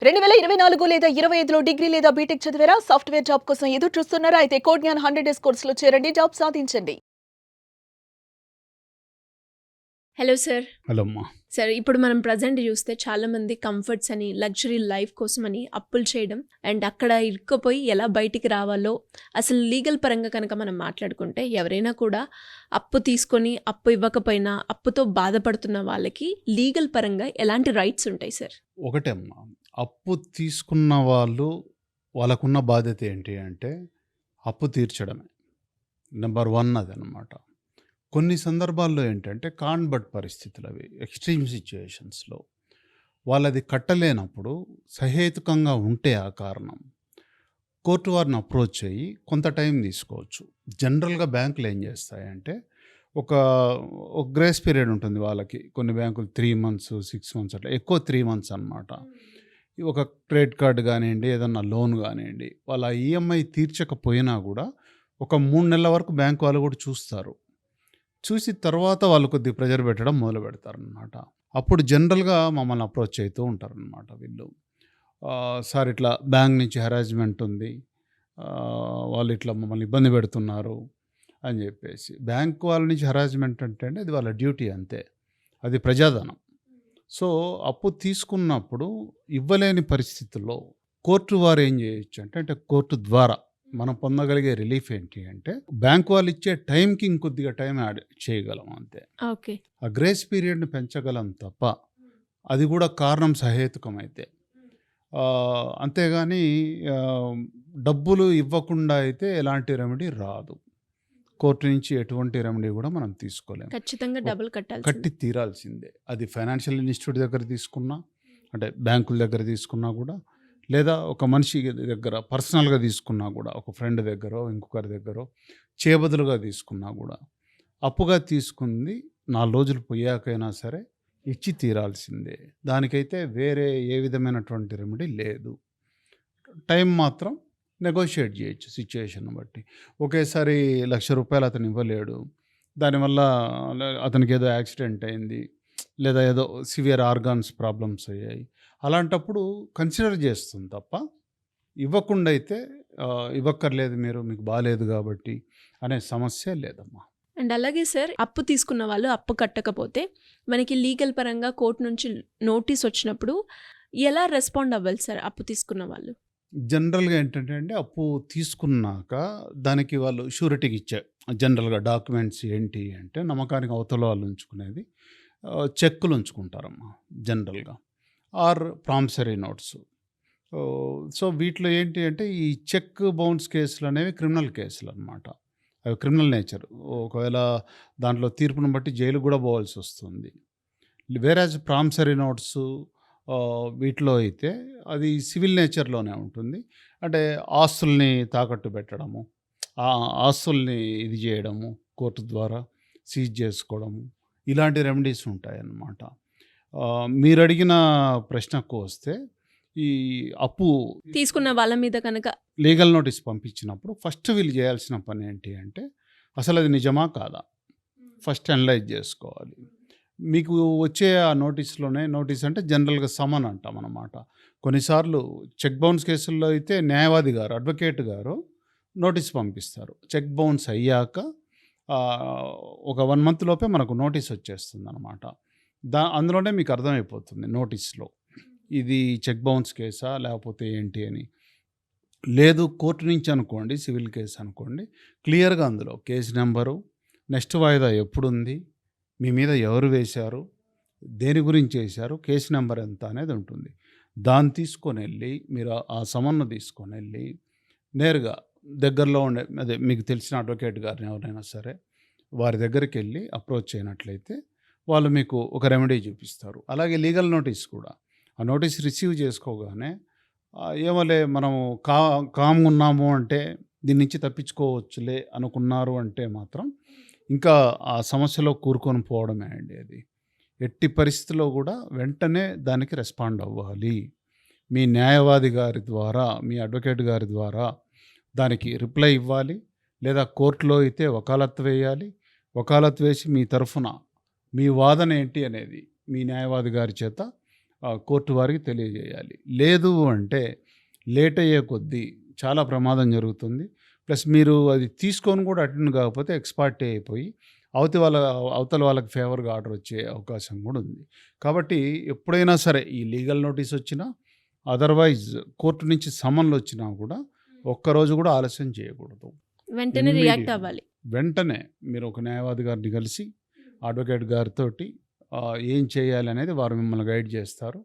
2024 లేదా 25లో డిగ్రీ లేదా బీటెక్ చదివారా? సాఫ్ట్‌వేర్ జాబ్ కోసం ఎదురు చూస్తున్నారా? అయితే కోడ్ జ్ఞాన్ 100 డేస్ కోర్సులో చేరండి. జాబ్ సాధించండి. Hello sir. హలో అమ్మా. సార్, ఇప్పుడు మనం ప్రజెంట్ చూస్తే చాలామంది కంఫర్ట్స్ అని, లగ్జరీ లైఫ్ కోసమని అప్పులు చేయడం అండ్ అక్కడ ఇరుక్కుపోయి ఎలా బయటికి రావాలో అసలు లీగల్ పరంగా కనుక మనం మాట్లాడుకుంటే ఎవరైనా కూడా అప్పు తీసుకొని అప్పు ఇవ్వకపోయినా అప్పుతో బాధపడుతున్న వాళ్ళకి లీగల్ పరంగా ఎలాంటి రైట్స్ ఉంటాయి సార్? ఒకటే అమ్మా, అప్పు తీసుకున్న వాళ్ళకున్న బాధ్యత ఏంటి అంటే అప్పు తీర్చడమే. నెంబర్ 1 అదనమాట. కొన్ని సందర్భాల్లో ఏంటంటే కాన్బట్ పరిస్థితులు, అవి ఎక్స్ట్రీమ్ సిచ్యుయేషన్స్లో వాళ్ళది కట్టలేనప్పుడు సహేతుకంగా ఉంటే ఆ కారణం కోర్టు వారిని అప్రోచ్ అయ్యి కొంత టైం తీసుకోవచ్చు. జనరల్గా బ్యాంకులు ఏం చేస్తాయంటే ఒక ఒక గ్రేస్ పీరియడ్ ఉంటుంది వాళ్ళకి. కొన్ని బ్యాంకులు 3 మంత్స్ 6 మంత్స్ అట్లా, ఎక్కువ 3 మంత్స్ అనమాట. ఒక క్రెడిట్ కార్డు కానివ్వండి, ఏదన్నా లోన్ కానివ్వండి, వాళ్ళ ఈఎంఐ తీర్చకపోయినా కూడా ఒక 3 నెలల వరకు బ్యాంకు వాళ్ళు కూడా చూస్తారు. చూసి తర్వాత వాళ్ళు కొద్దిగా ప్రెజర్ పెట్టడం మొదలు పెడతారనమాట. అప్పుడు జనరల్గా మమ్మల్ని అప్రోచ్ అవుతూ ఉంటారనమాట వీళ్ళు. సార్, ఇట్లా బ్యాంక్ నుంచి హెరాస్మెంట్ ఉంది, వాళ్ళు ఇట్లా మమ్మల్ని ఇబ్బంది పెడుతున్నారు అని చెప్పేసి. బ్యాంక్ వాళ్ళ నుంచి హెరాస్మెంట్ అంటే అది వాళ్ళ డ్యూటీ అంతే, అది ప్రజాధనం. సో అప్పు తీసుకున్నప్పుడు ఇవ్వలేని పరిస్థితుల్లో కోర్టు వారు ఏం చేయొచ్చు అంటే కోర్టు ద్వారా మనం పొందగలిగే రిలీఫ్ ఏంటి అంటే బ్యాంక్ వాళ్ళు ఇచ్చే టైంకి ఇంకొద్దిగా టైం యాడ్ చేయగలం అంతే. ఓకే. ఆ గ్రేస్ పీరియడ్ని పెంచగలం తప్ప, అది కూడా కారణం సహేతుకమైతే. అంతేగాని డబ్బులు ఇవ్వకుండా అయితే ఎలాంటి రెమెడీ రాదు. కోర్టు నుంచి ఎటువంటి రెమెడీ కూడా మనం తీసుకోలేము. ఖచ్చితంగా డబుల్ కట్టి తీరాల్సిందే. అది ఫైనాన్షియల్ ఇన్స్టిట్యూట్ దగ్గర తీసుకున్నా, అంటే బ్యాంకుల దగ్గర తీసుకున్నా కూడా, లేదా ఒక మనిషి దగ్గర పర్సనల్గా తీసుకున్నా కూడా, ఒక ఫ్రెండ్ దగ్గర ఇంకొకరి దగ్గర చేబదులుగా తీసుకున్నా కూడా, అప్పుగా తీసుకుంది 4 రోజులు పోయాకైనా సరే ఇచ్చి తీరాల్సిందే. దానికైతే వేరే ఏ విధమైనటువంటి రెమెడీ లేదు. టైం మాత్రం నెగోషియేట్ చేయొచ్చు సిచ్యుయేషన్ బట్టి. ఒకేసారి ₹1,00,000 అతను ఇవ్వలేడు, దానివల్ల అతనికి ఏదో యాక్సిడెంట్ అయింది, లేదా ఏదో సివియర్ ఆర్గాన్స్ ప్రాబ్లమ్స్ అయ్యాయి, అలాంటప్పుడు కన్సిడర్ చేస్తుంది తప్ప ఇవ్వకుండా అయితే ఇవ్వక్కర్లేదు, మీకు బాగాలేదు కాబట్టి అనే సమస్య లేదమ్మా. అండ్ అలాగే సార్, అప్పు తీసుకున్న వాళ్ళు అప్పు కట్టకపోతే మనకి లీగల్ పరంగా కోర్టు నుంచి నోటీస్ వచ్చినప్పుడు ఎలా రెస్పాండ్ అవ్వాలి సార్ అప్పు తీసుకున్న వాళ్ళు? జనరల్గా ఏంటంటే అండి, అప్పు తీసుకున్నాక దానికి వాళ్ళు షూరిటీకి ఇచ్చే జనరల్గా డాక్యుమెంట్స్ ఏంటి అంటే, నమ్మకానికి అవతల వాళ్ళు ఉంచుకునేది చెక్కులు ఉంచుకుంటారమ్మా జనరల్గా, ఆర్ ప్రామిసరీ నోట్స్. సో వీటిలో ఏంటి అంటే ఈ చెక్ బౌన్స్ కేసులు అనేవి క్రిమినల్ కేసులు అనమాట. అవి క్రిమినల్ నేచర్. ఒకవేళ దాంట్లో తీర్పును బట్టి జైలు కూడా పోవాల్సి వస్తుంది. వేరేజ్ ప్రామిసరీ నోట్స్ వీటిలో అయితే అది సివిల్ నేచర్లోనే ఉంటుంది. అంటే ఆస్తుల్ని తాకట్టు పెట్టడము, ఆ ఆస్తుల్ని ఇది చేయడము, కోర్టు ద్వారా సీజ్ చేసుకోవడము, ఇలాంటి రెమెడీస్ ఉంటాయన్నమాట. మీరు అడిగిన ప్రశ్నకు వస్తే, ఈ అప్పు తీసుకున్న వాళ్ళ మీద కనుక లీగల్ నోటీస్ పంపించినప్పుడు ఫస్ట్ వీళ్ళు చేయాల్సిన పని ఏంటి అంటే, అసలు అది నిజమా కాదా ఫస్ట్ అనలైజ్ చేసుకోవాలి. మీకు వచ్చే ఆ నోటీస్లోనే, నోటీస్ అంటే జనరల్గా సమన్ అంటాం అన్నమాట. కొన్నిసార్లు చెక్ బౌన్స్ కేసుల్లో అయితే న్యాయవాది గారు, అడ్వకేట్ గారు నోటీస్ పంపిస్తారు. చెక్ బౌన్స్ అయ్యాక ఒక 1 మంత్ లోపే మనకు నోటీస్ వచ్చేస్తుంది అనమాట. అందులోనే మీకు అర్థమైపోతుంది నోటీస్లో ఇది చెక్ బౌన్స్ కేసా లేకపోతే ఏంటి అని. లేదు కోర్టు నుంచి అనుకోండి, సివిల్ కేసు అనుకోండి, క్లియర్గా అందులో కేసు నెంబరు, నెక్స్ట్ వాయిదా ఎప్పుడుంది, మీ మీద ఎవరు వేశారు, దేని గురించి వేశారు, కేసు నెంబర్ ఎంత అనేది ఉంటుంది. దాన్ని తీసుకొని వెళ్ళి మీరు ఆ సమన్ను తీసుకొని వెళ్ళి నేరుగా దగ్గరలో ఉండే, అదే మీకు తెలిసిన అడ్వకేట్ గారిని ఎవరైనా సరే వారి దగ్గరికి వెళ్ళి అప్రోచ్ అయినట్లయితే వాళ్ళు మీకు ఒక రెమెడీ చూపిస్తారు. అలాగే లీగల్ నోటీస్ కూడా, ఆ నోటీస్ రిసీవ్ చేసుకోగానే ఏమోలే మనము కామ్గా ఉన్నాము అంటే, దీని నుంచి తప్పించుకోవచ్చులే అనుకున్నారు అంటే మాత్రం ఇంకా ఆ సమస్యలో కూరుకొని పోవడమే అండి. అది ఎట్టి పరిస్థితిలో కూడా వెంటనే దానికి రెస్పాండ్ అవ్వాలి. మీ న్యాయవాది గారి ద్వారా, మీ అడ్వకేట్ గారి ద్వారా దానికి రిప్లై ఇవ్వాలి. లేదా కోర్టులో అయితే వకాలత్ వేయాలి. వకాలత్ వేసి మీ తరఫున మీ వాదన ఏంటి అనేది మీ న్యాయవాది గారి చేత కోర్టు వారికి తెలియజేయాలి. లేదు అంటే లేట్ అయ్యే కొద్దీ చాలా ప్రమాదం జరుగుతుంది. ప్లస్ మీరు అది తీసుకొని కూడా అటెండ్ కాకపోతే ఎక్స్‌పార్టీ అయిపోయి అవతల వాళ్ళకి ఫేవర్‌గా ఆర్డర్ వచ్చే అవకాశం కూడా ఉంది. కాబట్టి ఎప్పుడైనా సరే ఈ లీగల్ నోటీస్ వచ్చినా, అదర్‌వైజ్ కోర్టు నుంచి సమన్‌లొచ్చినా కూడా ఒక్కరోజు కూడా ఆలస్యం చేయకూడదు. వెంటనే రియాక్ట్ ఇమ్మీడియేట్‌గా అవ్వాలి. వెంటనే మీరు ఒక న్యాయవాది గారిని కలిసి, అడ్వకేట్ గారితోటి ఏం చేయాలి అనేది వారు మిమ్మల్ని గైడ్ చేస్తారు.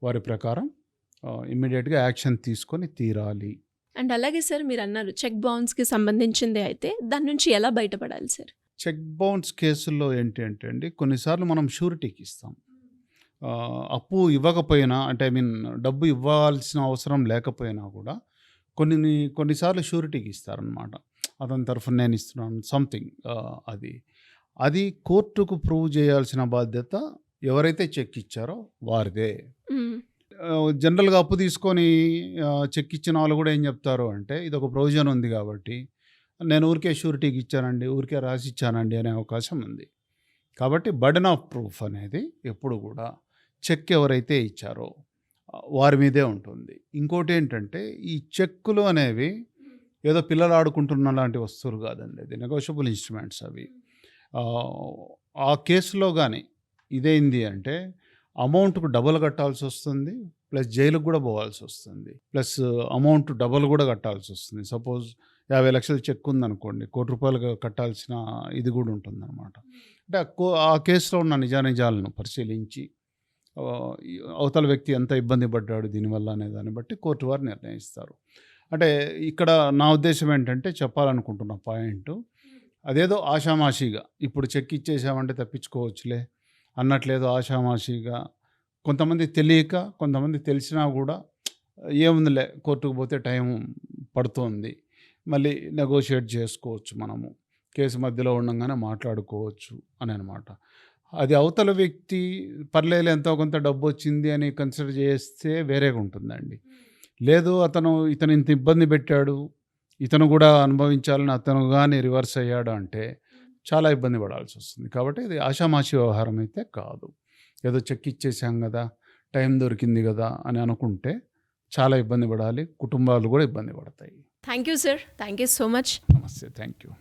వారి ప్రకారం ఇమ్మీడియేట్‌గా యాక్షన్ తీసుకొని తీరాలి. అండ్ అలాగే సార్ మీరన్నారు చెక్ బౌన్స్‌కి సంబంధించిందే అయితే దాని నుంచి ఎలా బయటపడాలి సార్? చెక్ బౌన్స్ కేసుల్లో ఏంటి అంటే అండి, కొన్నిసార్లు మనం షూరిటీకి ఇస్తాం. అప్పు ఇవ్వకపోయినా అంటే డబ్బు ఇవ్వాల్సిన అవసరం లేకపోయినా కూడా కొన్నిసార్లు షూరిటీకి ఇస్తారనమాట. అతని తరఫున నేను ఇస్తున్నాను సంథింగ్. అది కోర్టుకు ప్రూవ్ చేయాల్సిన బాధ్యత ఎవరైతే చెక్ ఇచ్చారో వారిదే. హ్మ్. జనరల్‌గా అప్పు తీసుకొని చెక్ ఇచ్చిన వాళ్ళు కూడా ఏం చెప్తారు అంటే, ఇదొక ప్రొవిజన్ ఉంది కాబట్టి, నేను ఊరికే షూరిటీకి ఇచ్చానండి, ఊరికే రాసి ఇచ్చానండి అనే అవకాశం ఉంది. కాబట్టి బర్డెన్ ఆఫ్ ప్రూఫ్ అనేది ఎప్పుడు కూడా చెక్ ఎవరైతే ఇచ్చారో వారి మీదే ఉంటుంది. ఇంకోటేంటంటే, ఈ చెక్కులు అనేవి ఏదో పిల్లలు ఆడుకుంటున్న లాంటి వస్తువులు కాదండి. అది నెగోషియబుల్ ఇన్‌స్ట్రుమెంట్స్ అవి. ఆ కేసులో గానీ ఇదేంది అంటే అమౌంట్‌కు డబుల్ కట్టాల్సొస్తుంది. ప్లస్ జైలుకి కూడా పోవాల్సొస్తుంది. ప్లస్ అమౌంట్ డబుల్ కూడా కట్టాల్సొస్తుంది. సపోజ్ 50,00,000 చెక్ ఉందనుకోండి, ₹1,00,00,000 కట్టాల్సిన ఇది కూడా ఉంటుందన్నమాట. అంటే ఆ కేసులో ఉన్న నిజానిజాలను పరిశీలించి అవతల వ్యక్తి ఎంత ఇబ్బంది పడ్డాడు దీనివల్ల అనే దాన్ని బట్టి కోర్టు వారు నిర్ణయిస్తారు. అంటే ఇక్కడ నా ఉద్దేశ్యం ఏంటంటే, చెప్పాలనుకుంటున్న పాయింటు, అదేదో ఆషామాషీగా ఇప్పుడు చెక్ ఇచ్చేసామంటే తప్పించుకోవచ్చులే అన్నట్లేదో ఆషామాషీగా కొంతమంది తెలియక, కొంతమంది తెలిసినా కూడా ఏముందిలే కోర్టుకు పోతే టైం పడుతోంది, మళ్ళీ నెగోషియేట్ చేసుకోవచ్చు, మనము కేసు మధ్యలో ఉండంగానే మాట్లాడుకోవచ్చు అని అనమాట. అది అవతల వ్యక్తి పర్లేదులే ఎంతో కొంత డబ్బు వచ్చింది అని కన్సిడర్ చేస్తే వేరేగా ఉంటుందండి. లేదు ఇతను ఇంత ఇబ్బంది పెట్టాడు, ఇతను కూడా అనుభవించాలని అతను కానీ రివర్స్ అయ్యాడు అంటే చాలా ఇబ్బంది పడాల్సొస్తుంది. కాబట్టి ఇది ఆషామాషీ వ్యవహారం అయితే కాదు. ఏదో చెక్ ఇచ్చేసాం కదా, టైం దొరికింది కదా అని అనుకుంటే చాలా ఇబ్బంది పడాలి. కుటుంబాలు కూడా ఇబ్బంది పడతాయి. Thank you sir. Thank you so much. నమస్తే. Thank you.